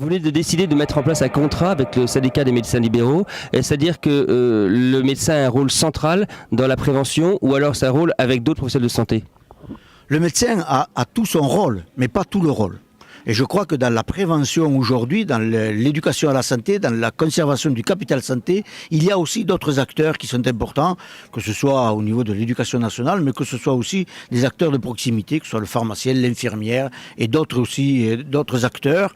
venez de décider de mettre en place un contrat avec le syndicat des médecins libéraux, c'est-à-dire que le médecin a un rôle central dans la prévention ou alors c'est un rôle avec d'autres professionnels de santé? Le médecin a tout son rôle, mais pas tout le rôle. Et je crois que dans la prévention aujourd'hui, dans l'éducation à la santé, dans la conservation du capital santé, il y a aussi d'autres acteurs qui sont importants, que ce soit au niveau de l'éducation nationale, mais que ce soit aussi des acteurs de proximité, que ce soit le pharmacien, l'infirmière et d'autres aussi, d'autres acteurs,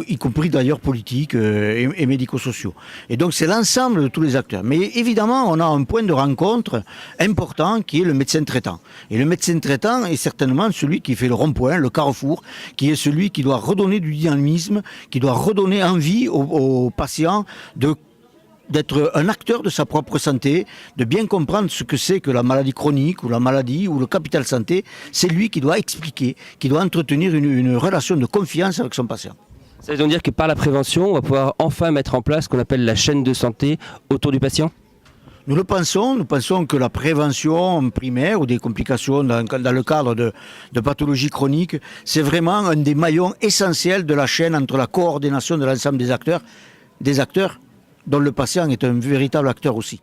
y compris d'ailleurs politiques et médico-sociaux. Et donc c'est l'ensemble de tous les acteurs. Mais évidemment, on a un point de rencontre important qui est le médecin traitant. Et le médecin traitant est certainement celui qui fait le rond-point, le carrefour, qui est celui qui doit redonner du dynamisme, qui doit redonner envie aux patients d'être un acteur de sa propre santé, de bien comprendre ce que c'est que la maladie chronique ou la maladie ou le capital santé. C'est lui qui doit expliquer, qui doit entretenir une relation de confiance avec son patient. Ça veut donc dire que par la prévention, on va pouvoir enfin mettre en place ce qu'on appelle la chaîne de santé autour du patient? Nous pensons que la prévention primaire ou des complications dans le cadre de pathologies chroniques, c'est vraiment un des maillons essentiels de la chaîne entre la coordination de l'ensemble des acteurs dont le patient est un véritable acteur aussi.